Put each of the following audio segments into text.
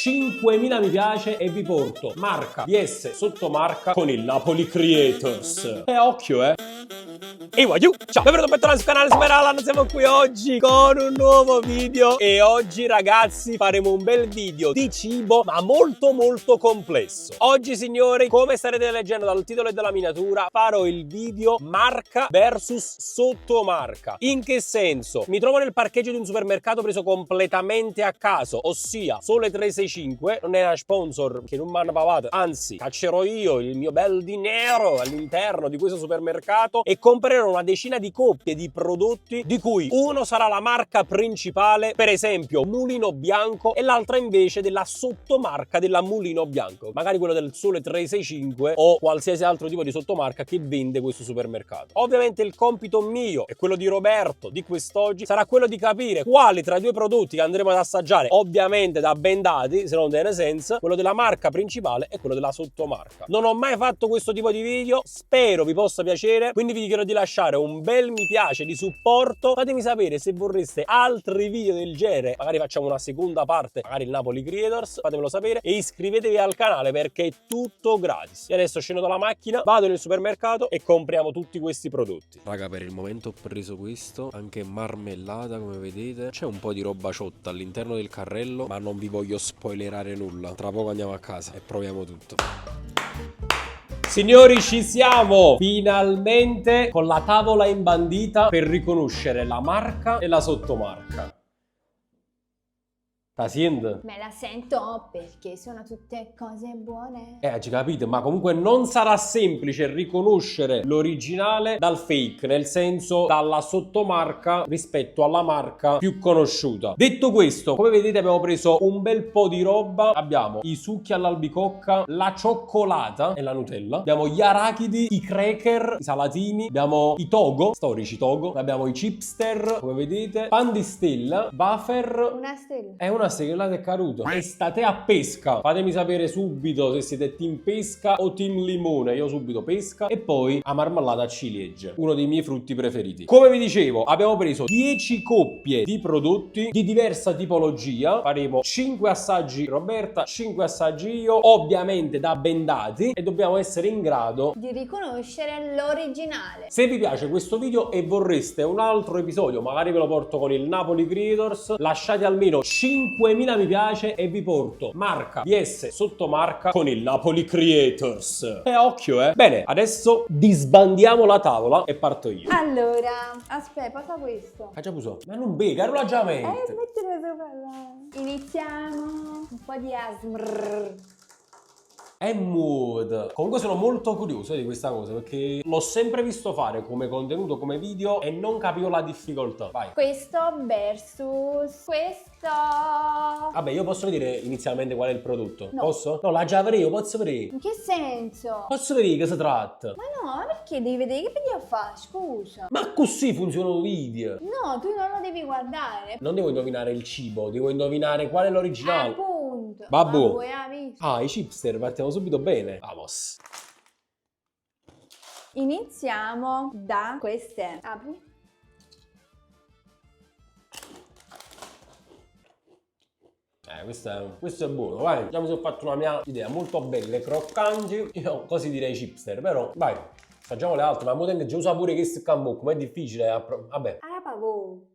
5.000 mi piace e vi porto marca vs sottomarca con il Napoli Creators. E occhio, E voglio, ciao, benvenuto sul canale Smeralda, siamo qui oggi con un nuovo video e oggi ragazzi faremo un bel video di cibo ma molto complesso. Oggi signori, come starete leggendo dal titolo e dalla miniatura, farò il video marca versus sottomarca. In che senso? Mi trovo nel parcheggio di un supermercato preso completamente a caso, ossia Sole 365, non è una sponsor che non mi hanno pagato, anzi caccerò io il mio bel dinero all'interno di questo supermercato e comprerò una decina di coppie di prodotti di cui uno sarà la marca principale, per esempio Mulino Bianco, e l'altra invece della sottomarca della Mulino Bianco, magari quello del Sole 365 o qualsiasi altro tipo di sottomarca che vende questo supermercato. Ovviamente il compito mio e quello di Roberto di quest'oggi sarà quello di capire quale tra i due prodotti che andremo ad assaggiare, ovviamente da ben dati, se non tiene senso, quello della marca principale e quello della sottomarca. Non ho mai fatto questo tipo di video, spero vi possa piacere, quindi vi chiedo di lasciare un bel mi piace di supporto. Fatemi sapere se vorreste altri video del genere, magari facciamo una seconda parte, magari il Napoli Creators, fatemelo sapere, e iscrivetevi al canale perché è tutto gratis. E adesso scendo dalla macchina, vado nel supermercato e compriamo tutti questi prodotti. Raga, per il momento ho preso questo, anche marmellata come vedete, c'è un po' di roba ciotta all'interno del carrello, ma non vi voglio spoilerare nulla. Tra poco andiamo a casa e proviamo tutto. Signori, ci siamo finalmente con la tavola imbandita per riconoscere la marca e la sottomarca. La sento? Me la sento perché sono tutte cose buone. Ci capite, ma comunque non sarà semplice riconoscere l'originale dal fake, nel senso dalla sottomarca rispetto alla marca più conosciuta. Detto questo, come vedete abbiamo preso un bel po' di roba. Abbiamo i succhi all'albicocca, la cioccolata e la Nutella. Abbiamo gli arachidi, i cracker, i salatini. Abbiamo i togo, storici togo. Abbiamo i chipster, come vedete. Pan di stella, wafer. Una stella. È una stella è caduto. E state a pesca. Fatemi sapere subito se siete team pesca o team limone. Io subito pesca. E poi a marmellata a ciliegie, uno dei miei frutti preferiti. Come vi dicevo, abbiamo preso 10 coppie di prodotti di diversa tipologia. Faremo 5 assaggi Roberta, 5 assaggi io, ovviamente da bendati, e dobbiamo essere in grado di riconoscere l'originale. Se vi piace questo video e vorreste un altro episodio, magari ve lo porto con il Napoli Creators, lasciate almeno 5.000 mi piace e vi porto marca vs sottomarca con il Napoli Creators. E occhio, Bene, adesso disbandiamo la tavola e parto io. Allora, aspetta, passa questo. Già puso. Ma non bega, non già mente. Mettilo sopra là. Iniziamo. Un po' di ASMR. È mood. Comunque sono molto curioso di questa cosa perché l'ho sempre visto fare come contenuto, come video e non capivo la difficoltà. Vai. Questo versus questo. Vabbè, io posso vedere inizialmente qual è il prodotto? No. Posso? No, la già avrei, io posso vedere. In che senso? Posso vedere che si tratta? Ma no, perché devi vedere che video fa? Scusa. Ma così funzionano i video. No, tu non lo devi guardare. Non devo indovinare il cibo, devo indovinare qual è l'originale. Appunto. Babbo. Hai visto? Ah, i chipster, partiamo subito bene. Vamos. Iniziamo da queste. Apri. Questo è buono, vai. Già mi sono fatto una mia idea, molto belle, croccanti. Io così direi chipster, però vai. Facciamo le altre, ma mo tengo già pure che si cambocco, ma è difficile. Vabbè. Ah, pavo.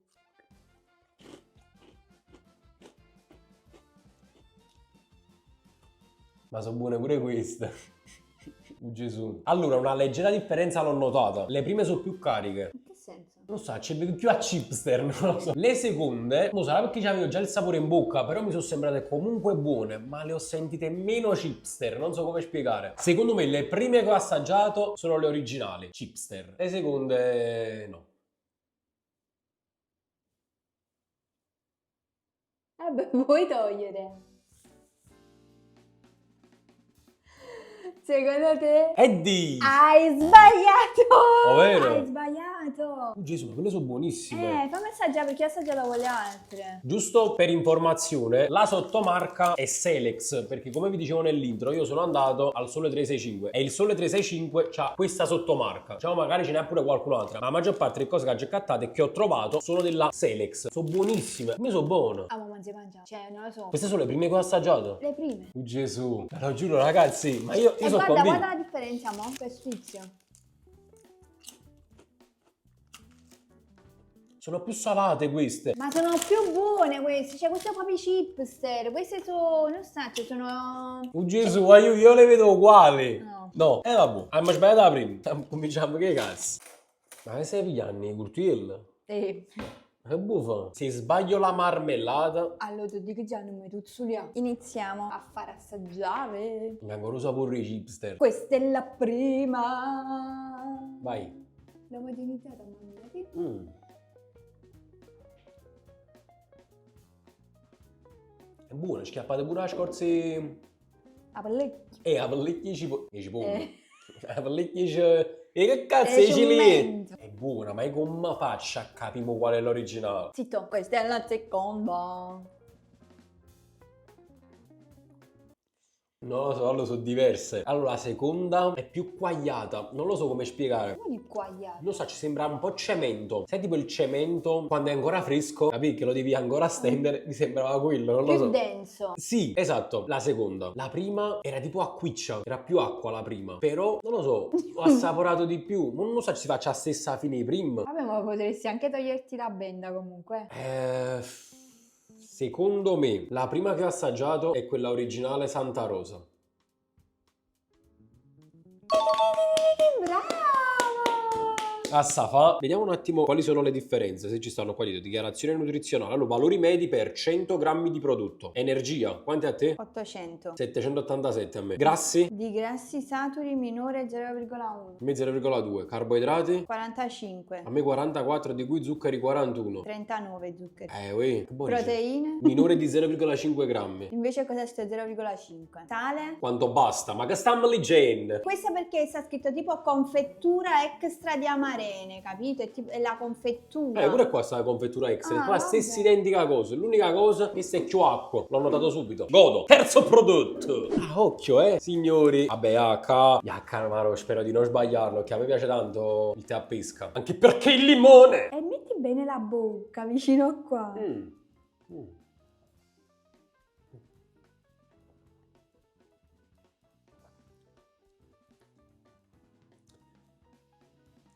Ma sono buone pure queste. Gesù. Allora, una leggera differenza l'ho notata. Le prime sono più cariche. In che senso? Non so, c'è più a chipster, non lo so. Le seconde, non sarà perché avevo già il sapore in bocca, però mi sono sembrate comunque buone, ma le ho sentite meno chipster, non so come spiegare. Secondo me le prime che ho assaggiato sono le originali, chipster. Le seconde no. Beh, vuoi togliere? Secondo te? Eddie! Hai sbagliato! Ovvero? Hai sbagliato! assaggiato. Gesù, ma quelle sono buonissime. Fammi assaggiare perché ho assaggiato con le altre. Giusto per informazione, la sottomarca è Selex, perché come vi dicevo nell'intro, io sono andato al Sole 365 e il Sole 365 ha questa sottomarca. Diciamo magari ce n'è pure qualcun'altra, ma la maggior parte delle cose che ho accattate e che ho trovato sono della Selex. Sono buonissime, a me sono buone. Ah, ma mangia. Cioè, non lo so. Queste sono le prime che ho assaggiato. Le prime. Gesù, te lo giuro ragazzi, ma io sono guarda, convinto. guarda la differenza, mo, per sfizio. Sono più salate queste. Ma sono più buone queste, cioè queste sono proprio chipster, queste sono, non so, cioè sono... Gesù, ma io le vedo uguali. No. No, vabbè, abbiamo sbagliato la prima. Cominciamo che cazzo. Ma che stai pigliando i curtiel? Sì. Che buffa. Se sbaglio la marmellata, Allora, ti dico già, non mi tuzzuliamo. Iniziamo a far assaggiare. mi ancora sapore i chipster. Questa è la prima. Vai. L'omogeneizzata, mamma mia. Mm. È buona, schiappate pure la scorza. A pellecchio. A pellicchia cipolla. A pellicchia e che cazzo E è ciliegia? ciumento. È buona, ma come faccio a capire qual è l'originale? Zitto, questa è la seconda. Non lo so, sono diverse. Allora, la seconda è più quagliata. Non lo so come spiegare. Non è quagliato. Non so, ci sembra un po' cemento. Sai tipo il cemento quando è ancora fresco, capi? Che lo devi ancora stendere. Mi sembrava quello, non lo Più so. denso. Sì, esatto, la seconda. La prima era tipo acquiccia, era più acqua la prima. Però, non lo so, ho assaporato di più. Non lo so se si faccia la stessa fine di prima. Vabbè, ma potresti anche toglierti la benda comunque. Secondo me, la prima che ho assaggiato è quella originale Santa Rosa. Bravo! Assafà. Vediamo un attimo quali sono le differenze, se ci stanno qua dietro. Dichiarazione nutrizionale. Allora, valori medi per 100 grammi di prodotto. Energia, quanti a te? 800. 787 a me. Grassi? Di grassi saturi minore 0,1. A me 0,2. Carboidrati? 45. A me 44, di cui zuccheri 41. 39 zuccheri. Che buoni. Proteine? Minore di 0,5 grammi. Invece cosa sto 0,5. Sale? Quanto basta? Ma che stiamo leggendo? Questa perché sta scritto tipo confettura extra di amarene, capito? È la confettura. Pure qua sta la confettura extra, Ah, la stessa vabbè. identica cosa. L'unica cosa, questa è più acqua. L'ho notato subito. Godo. Terzo prodotto. Ah, occhio, signori. Vabbè, H, Maro, spero di non sbagliarlo, che a me piace tanto il tè a pesca. Anche perché il limone. E metti bene la bocca vicino qua.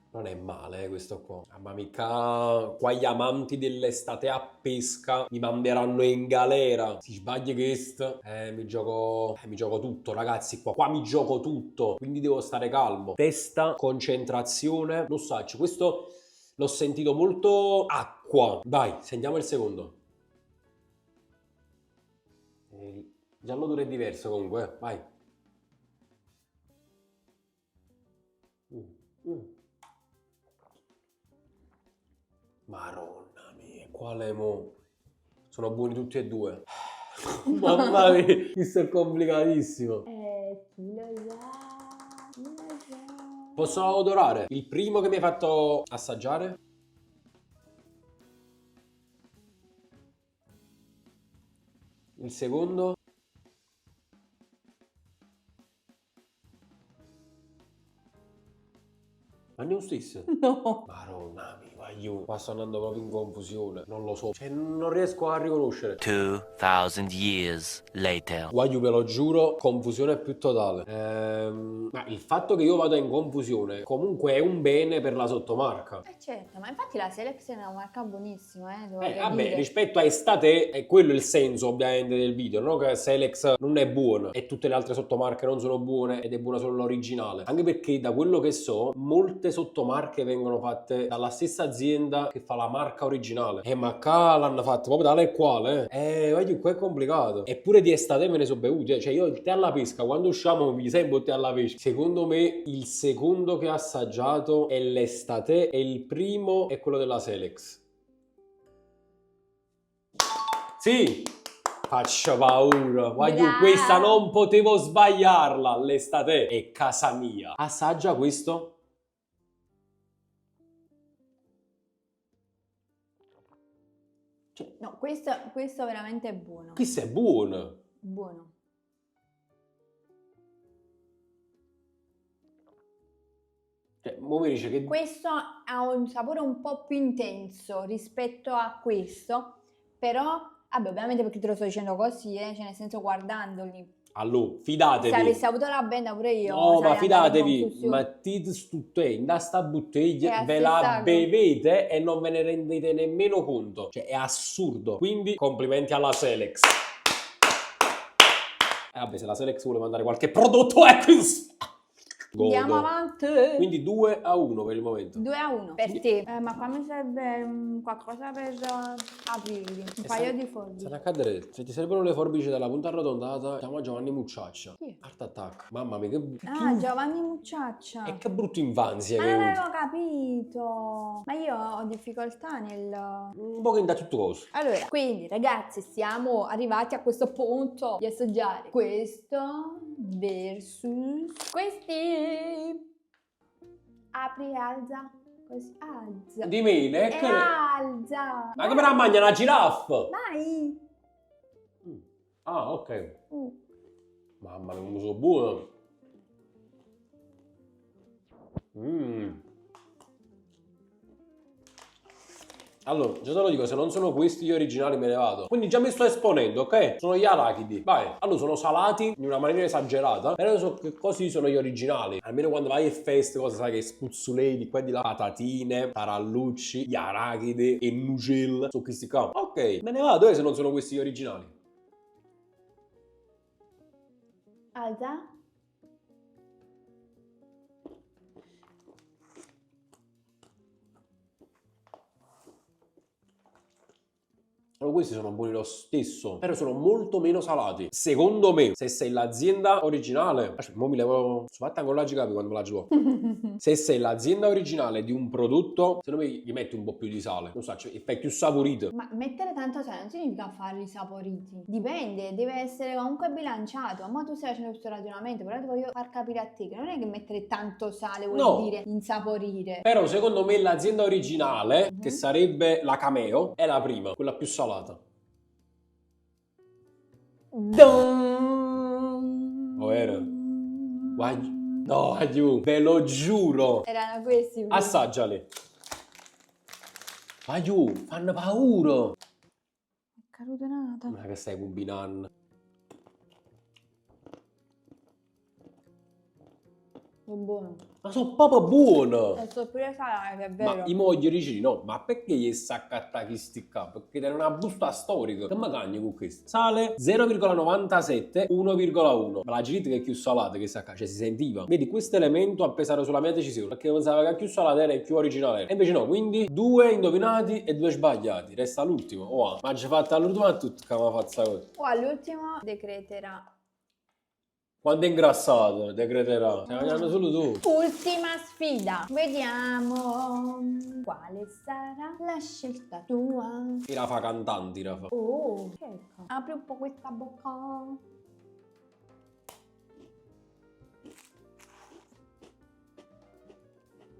Non è male, questo qua. Ma mica qua gli amanti dell'estate a pesca mi manderanno in galera. Si sbaglia questo, mi gioco tutto, ragazzi. Qua mi gioco tutto. Quindi devo stare calmo. Testa, concentrazione. Non so, questo l'ho sentito molto acqua. Vai, sentiamo il secondo. Già l'odore è diverso comunque, vai. Maronna mia, quale mo? Sono buoni tutti e due. Mamma mia, questo è complicatissimo. Chi lo sa? Chi lo sa? Posso odorare? Il primo che mi hai fatto assaggiare? Il secondo? Ma ne ho stesso? No. Maronna mia, io qua sto andando proprio in confusione. Non lo so. Cioè, non riesco a riconoscere. 2000 years later. Guaglio, ve lo giuro, confusione più totale. Ma il fatto che io vada in confusione comunque è un bene per la sottomarca. Certo, ma infatti la Selex è una marca buonissima, devo Vabbè, dire. rispetto a estate è quello il senso ovviamente del video, no? Che Selex non è buona e tutte le altre sottomarche non sono buone ed è buona solo l'originale. Anche perché da quello che so, molte sottomarche vengono fatte dalla stessa azienda che fa la marca originale. Ma qua l'hanno fatto proprio tale e quale. Voglio, qua è complicato. Eppure di estate me ne sono bevuti. Cioè io il tè alla pesca, quando usciamo mi sempre il tè alla pesca. Secondo me il secondo che ho assaggiato è l'estate e il primo è quello della Selex. Sì, faccio paura. Voglio, Bravo. questa non potevo sbagliarla. L'estate è casa mia. Assaggia questo. Cioè, No, questo veramente è buono. questo è buono. Buono. Cioè, mo mi dice che... Questo ha un sapore un po' più intenso rispetto a questo, però, vabbè, ovviamente perché te lo sto dicendo così, cioè nel senso guardandoli. Allora, Se fidatevi. avessi avuto la benda pure io, No, sai, ma andavo in fidatevi, confusione. mettete tutte in da sta bottiglia, È ve la assestato. bevete e non ve ne rendete nemmeno conto. Cioè, è assurdo. Quindi, complimenti alla Selex. Vabbè, se la Selex vuole mandare qualche prodotto, ecco. Andiamo Godo. avanti. Quindi 2-1 per il momento. 2-1 per te. Ma qua mi serve qualcosa per aprirli. Un paio di forbici. Stanno a cadere. Se ti servono le forbici della punta arrotondata, chiama Giovanni Mucciaccia. Chi è? Art Attack. Mamma mia, che... Ah, Giovanni Mucciaccia. E che brutta infanzia Ma che non hai avuto. avevo capito. Ma io ho difficoltà nel... Un po' che da tutto coso. Allora, quindi ragazzi, siamo arrivati a questo punto di assaggiare questo versus questi. Apri e alza, così alza. Di me, E che... alza. Ma che me la mangia una giraffa? Vai. Ah, ok. Mm. Mamma mia, come sono buono. Allora, già te lo dico, se non sono questi gli originali me ne vado. Quindi già mi sto esponendo, ok? Sono gli arachidi. Vai. Allora, sono salati in una maniera esagerata, però io so che così sono gli originali. Almeno quando vai a feste, cosa sai che spuzzolei di qua e di là, patatine, tarallucci, gli arachidi e nucel. Sono questi qua. Ok, me ne vado, se non sono questi gli originali. Alza. Allora, questi sono buoni lo stesso, però sono molto meno salati. Secondo me, se sei l'azienda originale, mo mi levo, sono fatta con la gigapi quando me la gioco. Se sei l'azienda originale di un prodotto, secondo me gli metti un po' più di sale. Non so, cioè, fai più saporito. Ma mettere tanto sale non significa farli saporiti. Dipende, deve essere comunque bilanciato. Ma tu stai facendo questo ragionamento, però ti voglio far capire a te che non è che mettere tanto sale vuol No. dire insaporire. Però secondo me l'azienda originale, che sarebbe la Cameo, è la prima, quella più salata. Oh, era? No, aiuto, ve lo giuro. Erano questi. prima. Assaggiali. Aiuto, fanno paura. Carotenata. Ma che stai combinando? Sono buono. Ma sono proprio buono! E sono pure salate, è Ma vero. i mogli origini no, ma perché gli saccatta questi qua? Perché era una busta storica. Che ma cagni con questo? Sale 0,97, 1,1. Ma la girita che è più salata che sacca, cioè si sentiva. Vedi, questo elemento a pesare sulla mia decisione, perché pensavo che più salata era e più originale era. E invece no, quindi 2 indovinati e 2 sbagliati. Resta l'ultimo. Oh, ma ci fatta all'ultimo a tutti che mi ha fatto sta cosa. O all'ultimo decreterà. Quando è ingrassato, decreterà. Stai mangiando solo tu. Ultima sfida. Vediamo quale sarà la scelta tua. E la fa cantanti, la fa. Oh, ecco. Apri un po' questa bocca.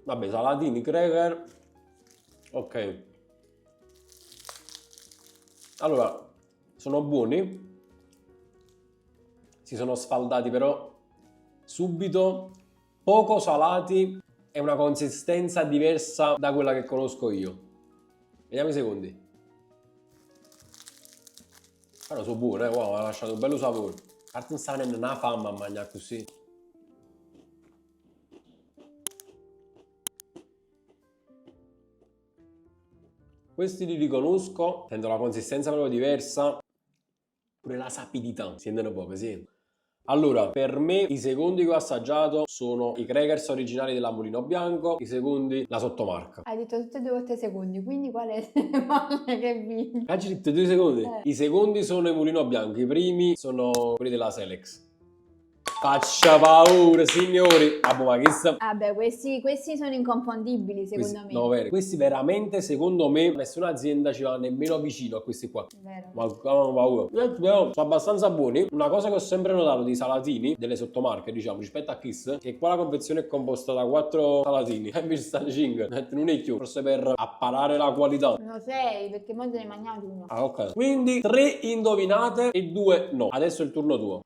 Vabbè, salatini, cracker. Ok. Allora, sono buoni. Si sono sfaldati però subito. Poco salati e una consistenza diversa da quella che conosco io. Vediamo i secondi. Però sono buoni, wow, ha lasciato un bello sapore. A parte non sta venendo una fame a mangiare così. Questi li riconosco, sento la consistenza proprio diversa, pure la sapidità, si sentono poco, sì. Allora, per me i secondi che ho assaggiato sono i crackers originali della Mulino Bianco, i secondi la sottomarca. Hai detto tutte e 2 volte secondi, quindi qual è la che vince? Hai detto 2 secondi? I secondi sono i Mulino Bianco, i primi sono quelli della Selex. Faccia paura, signori. Ah, boh, ma che sta... Vabbè, questi sono inconfondibili secondo me. No, vero. Questi veramente, secondo me, nessuna azienda ci va nemmeno vicino a questi qua. Vero. Ma paura. Però sono abbastanza buoni. Una cosa che ho sempre notato di salatini, delle sottomarche, diciamo, rispetto a Kiss, che qua la confezione è composta da 4 salatini. E invece stanno 5. Non è più. Forse per apparare la qualità. No, 6, perché mo te ne mangiato uno. Ah, ok. Quindi 3 indovinate e 2 no. Adesso è il turno tuo.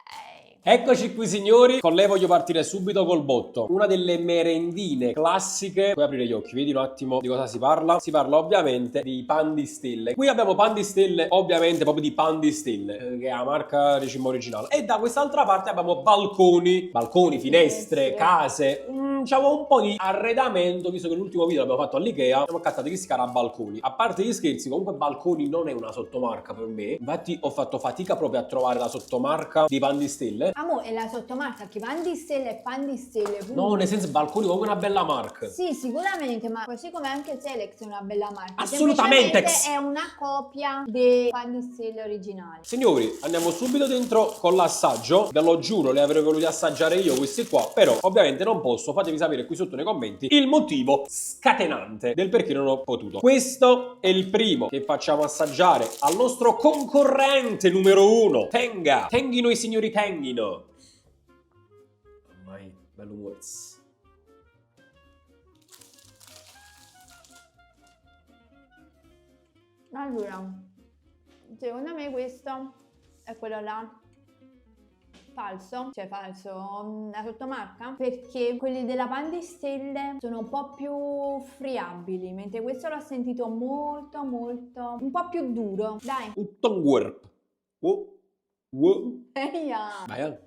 Eccoci qui signori, con lei voglio partire subito col botto. Una delle merendine classiche. Puoi aprire gli occhi, vedi un attimo di cosa si parla? Si parla ovviamente di pan di stelle. Qui abbiamo pan di stelle, ovviamente proprio di pan di stelle, che è la marca di cibo originale. E da quest'altra parte abbiamo balconi, finestre, case, diciamo un po' di arredamento, visto che l'ultimo video l'abbiamo fatto all'Ikea, siamo accattati di scala a balconi. A parte gli scherzi, comunque balconi non è una sottomarca per me. Infatti ho fatto fatica proprio a trovare la sottomarca di pan di stelle. Amo, è la sottomarca che pan di stelle e pan di stelle. No, nel senso balconi comunque una bella marca. Sì, sicuramente, ma così come anche Selex è una bella marca. Assolutamente. Semplicemente è una copia dei pan di stelle originali. Signori, andiamo subito dentro con l'assaggio. Ve lo giuro, li avrei voluti assaggiare io questi qua, però ovviamente non posso. Fatevi sapere qui sotto nei commenti il motivo scatenante del perché non ho potuto. Questo è il primo che facciamo assaggiare al nostro concorrente numero 1. Tenghino i signori, tenghino. Ormai, bello words. Allora, secondo me questo è quello là falso, cioè falso, la sottomarca, perché quelli della pan di stelle sono un po' più friabili, mentre questo l'ho sentito molto un po' più duro. Dai. Uttonguerp. Eia. Vai,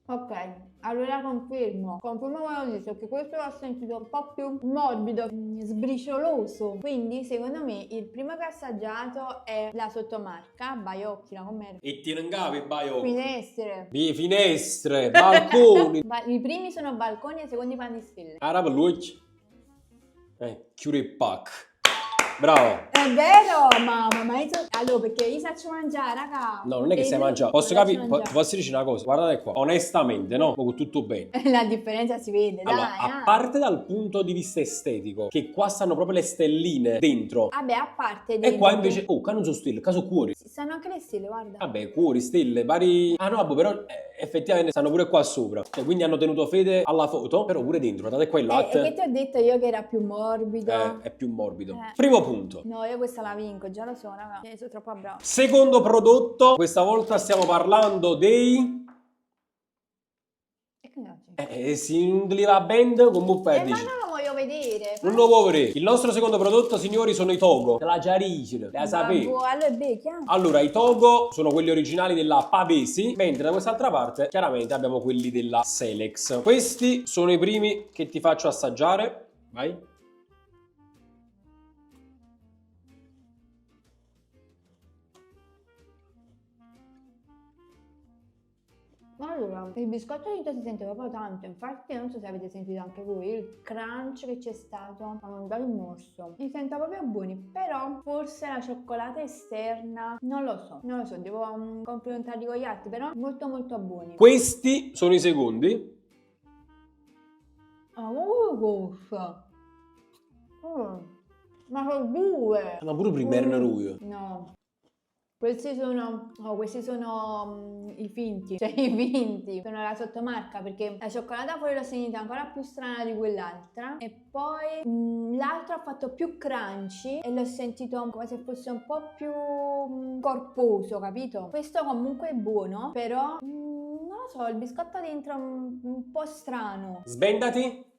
Ok, allora confermo quello che ho detto, che questo l'ho sentito un po' più morbido, sbricioloso, quindi secondo me il primo che ho assaggiato è la sottomarca, Baiocchina, com'era? E ti rangavi, Baio. Finestre. Finestre, balconi. I primi sono balconi e i secondi pan di stelle. Araba Luigi. Chiudi il pack. Bravo. È vero, mamma, ma allora perché io saccio mangiare, raga. No, non è che sai mangiare. Posso capire, posso dirci una cosa? Guardate qua, onestamente, no? Con tutto bene. La differenza si vede, Allora, dai. a parte dal punto di vista estetico, che qua stanno proprio le stelline dentro. Vabbè, a parte E qua invece, oh, qua non sono stelle, qua sono cuori. stanno anche le stelle, guarda. Vabbè, cuori, stelle, vari... Ah no, però effettivamente stanno pure qua sopra. Cioè, quindi hanno tenuto fede alla foto, però pure dentro. Guardate qua il latte. Che ti ho detto io che era più morbido. È più morbido. Primo punto. No, io questa la vinco, già lo so, raga. Sono troppo brava. Secondo prodotto, questa volta stiamo parlando dei... E che ne si va band con ma Buffetti. non lo voglio vedere. Non lo può vedere. Il nostro secondo prodotto, signori, sono i Togo. La Giaricina, la sapete. Allora è vecchia. Allora, i Togo sono quelli originali della Pavesi, mentre da quest'altra parte, chiaramente, abbiamo quelli della Selex. Questi sono i primi che ti faccio assaggiare. Vai. Allora, il biscotto dentro si sente proprio tanto, infatti non so se avete sentito anche voi il crunch che c'è stato quando do il morso. Mi sento proprio buoni, però forse la cioccolata esterna, non lo so, devo confrontarli con gli altri, però molto buoni. Questi sono i secondi. Ah, cosa? Ma sono due! Ma pure prima erano lui. No. Questi sono i finti, cioè i finti, sono la sottomarca perché la cioccolata fuori l'ho sentita ancora più strana di quell'altra e poi l'altro ha fatto più crunchy e l'ho sentito come se fosse un po' più corposo, capito? Questo comunque è buono, però non lo so, il biscotto dentro è un po' strano. Sbendati.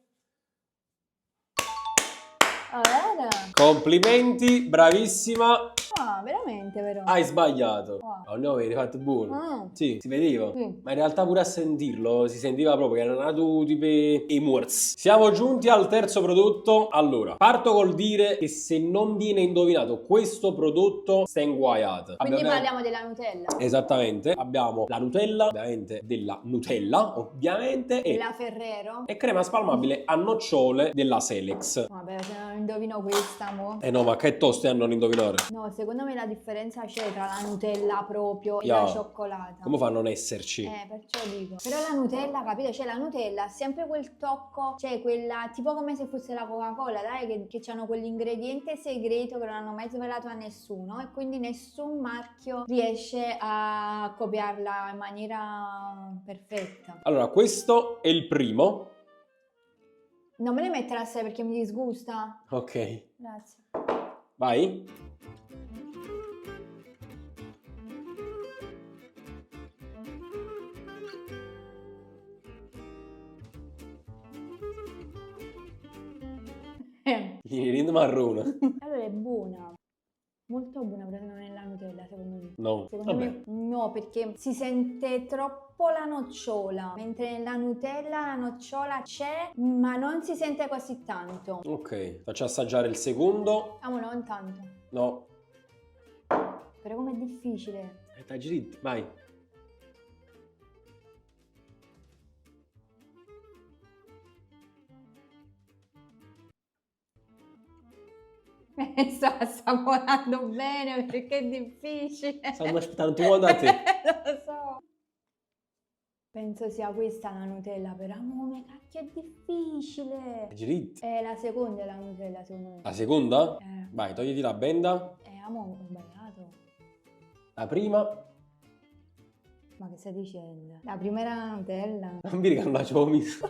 Allora. Complimenti, bravissima. Ah, veramente però. Hai sbagliato. Ah. Oh no, avevi fatto buono. Ah. Sì, si vedeva. Sì. Ma in realtà pure a sentirlo si sentiva proprio che erano nato tipo i Murs. Siamo giunti al terzo prodotto. Allora, parto col dire che se non viene indovinato questo prodotto sta inguaiato. Quindi parliamo della Nutella. Esattamente. Abbiamo la Nutella, ovviamente della Nutella, ovviamente. E la Ferrero. E crema spalmabile a nocciole della Selex. Vabbè, se non indovino questa, mo. No, ma che tosti a non indovinare? No, secondo me la differenza c'è tra la Nutella proprio e Ya. la cioccolata. Come fa a non esserci? Perciò dico. Però la Nutella, capito? Cioè la Nutella ha sempre quel tocco, cioè quella, tipo come se fosse la Coca-Cola, dai, che hanno quell'ingrediente segreto che non hanno mai svelato a nessuno e quindi nessun marchio riesce a copiarla in maniera perfetta. Allora, questo è il primo. Non me ne mettere a sé perché mi disgusta. Ok. Grazie. Vai. Il marrone. Allora è buona. Molto buona, però non è la Nutella, secondo me. No. Secondo Vabbè. me no, perché si sente troppo la nocciola, mentre nella Nutella la nocciola c'è, ma non si sente così tanto. Ok, faccio assaggiare il secondo. Ah, ma non tanto. No. Però com'è difficile. Taggi dritti, vai. Sto assaporando bene perché è difficile. Stanno aspettando tu da te. Lo so. Penso sia questa la Nutella, però come cacchio è difficile. Taggi dritti. La seconda è la Nutella, secondo me. La seconda? Eh. Vai, togliti la benda. Amo, ho sbagliato. La prima. Ma che stai dicendo? La prima era la Nutella. Non mi ricordo, non l'avevo messo.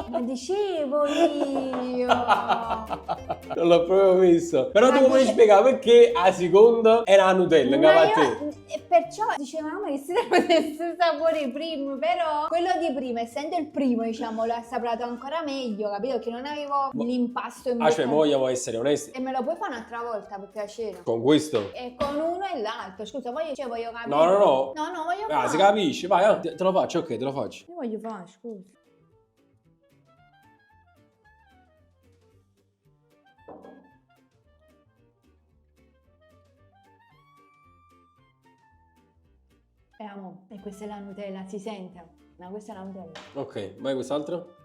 Ma dicevo io. Non l'ho proprio messo. Però Ma tu come dice- spiegare perché a seconda era la Nutella, Ma a te. e perciò dicevamo che si potesse sapore primo, però quello di prima, essendo il primo, diciamo, l'ho assaporato ancora meglio, capito? Che non avevo l'impasto in bocca. Cioè, mo vogliamo essere onesti. E me lo puoi fare un'altra volta, per piacere? Con questo? E con uno e l'altro, scusa, voglio capire. No. No, voglio Ah, fare. si capisce, vai, te lo faccio, ok, te lo faccio. Io voglio fare, scusa. Amo, e questa è la Nutella, si sente. Ma questa è la Nutella. Ok, vai quest'altro.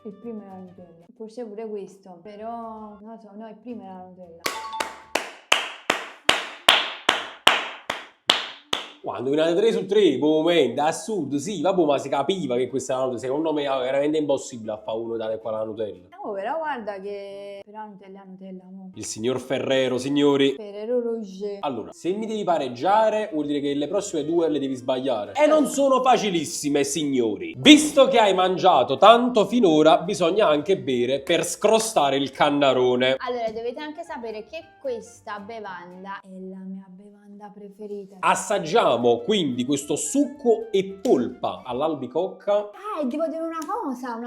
Il primo è la Nutella. Forse pure questo, però non lo so, no, il primo è la Nutella. Quando indovinate 3 su 3, momento, assurdo, sì, vabbè, ma si capiva che questa era la Nutella. Secondo me è veramente impossibile a fare uno dalle qua la Nutella. Oh, però guarda che... Però la Nutella, mo. Il signor Ferrero, signori. Ferrero Rocher. Allora, se mi devi pareggiare, vuol dire che le prossime due le devi sbagliare. E non sono facilissime, signori. Visto che hai mangiato tanto finora, bisogna anche bere per scrostare il cannarone. Allora, dovete anche sapere che questa bevanda è la mia bevanda preferita. Assaggiamo quindi questo succo e polpa all'albicocca. Ah, e devo dire una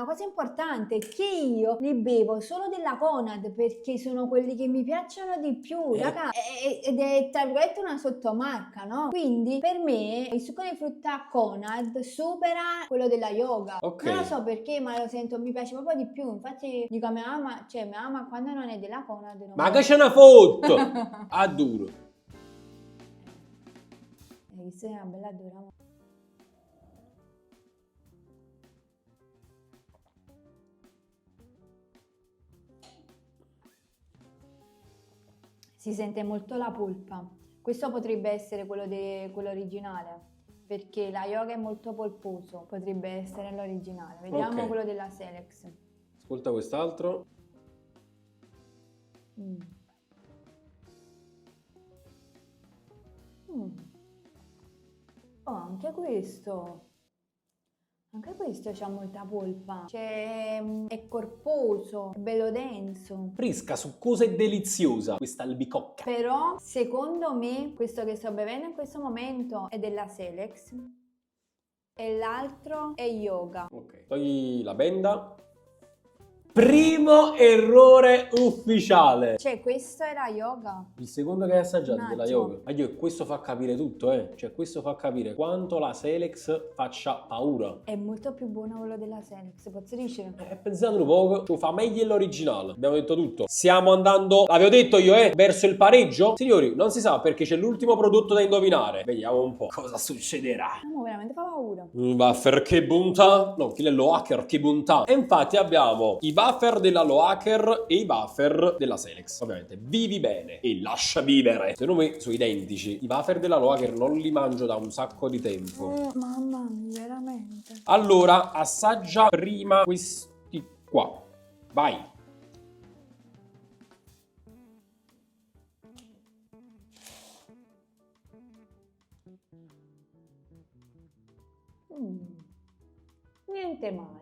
cosa importante, che io li bevo solo della Conad perché sono quelli che mi piacciono di più, raga, ed è tra virgolette una sottomarca, no? Quindi per me il succo di frutta Conad supera quello della Yoga. Ok. Non lo so perché, ma lo sento, mi piace proprio di più. Infatti dico a mia mamma quando non è della Conad non Ma che c'è una foto? A duro. questa è una bella dura. Si sente molto la polpa. Questo potrebbe essere quello originale, perché la Yoga è molto polposo, potrebbe essere l'originale. Vediamo Ok. quello della Selex. Ascolta quest'altro. Mm. Mm. Oh, anche questo. Anche questo c'ha molta polpa. Cioè, è corposo, è bello denso. Fresca, succosa e deliziosa questa albicocca. Però, secondo me, questo che sto bevendo in questo momento è della Selex e l'altro è Yoga. Ok, togli la benda. Primo errore ufficiale. Cioè, questo era yoga. Il secondo che hai assaggiato Un della attimo. yoga. Ma io, questo fa capire tutto, Cioè, questo fa capire quanto la Selex faccia paura. È molto più buono quello della Selex, posso dire? Pensatelo poco, ci fa meglio l'originale. Abbiamo detto tutto. Stiamo andando, l'avevo detto io, verso il pareggio. Signori, non si sa perché c'è l'ultimo prodotto da indovinare. Vediamo un po' cosa succederà. No, veramente fa paura. Wafer che bontà. No, chi è Loaker, che bontà. E infatti abbiamo i wafer della Loaker e i wafer della Selex. Ovviamente vivi bene e lascia vivere. Secondo me sono identici. I wafer della Loaker non li mangio da un sacco di tempo. Mamma mia, veramente. Allora, assaggia prima questi qua. Vai. Niente male.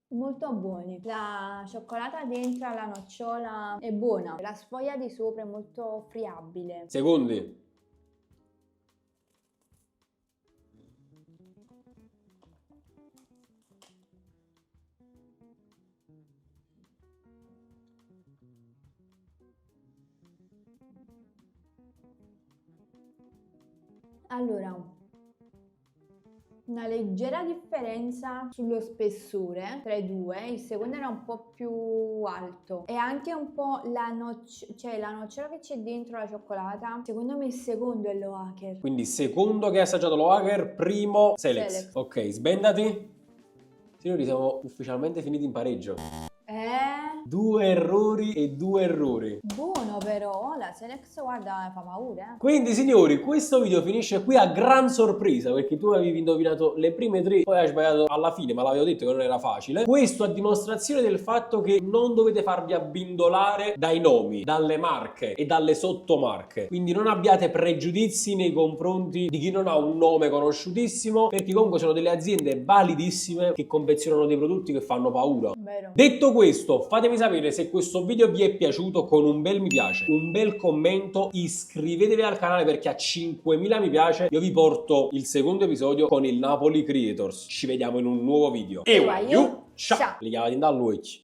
Molto buoni. La cioccolata dentro alla nocciola è buona. La sfoglia di sopra è molto friabile. Secondi. Allora, una leggera differenza sullo spessore tra i due, il secondo era un po' più alto e anche un po' la nocciola che c'è dentro la cioccolata. Secondo me il secondo è l'Oaker. Quindi secondo che hai assaggiato Loaker, primo Selex. Selex. Ok, sbendati. Signori, siamo ufficialmente finiti in pareggio. 2 errori e 2 errori. Buono però, la Selex guarda fa paura. Quindi signori, questo video finisce qui a gran sorpresa perché tu avevi indovinato le prime 3, poi hai sbagliato alla fine, ma l'avevo detto che non era facile. Questo a dimostrazione del fatto che non dovete farvi abbindolare dai nomi, dalle marche e dalle sottomarche. Quindi non abbiate pregiudizi nei confronti di chi non ha un nome conosciutissimo, perché comunque sono delle aziende validissime che confezionano dei prodotti che fanno paura. Vero. Detto questo, fatemi sapere se questo video vi è piaciuto con un bel mi piace, un bel commento, iscrivetevi al canale perché a 5.000 mi piace io vi porto il secondo episodio con il Napoli Creators. Ci vediamo in un nuovo video. E ciao! Ciao. Le chiamate in dall'occhio.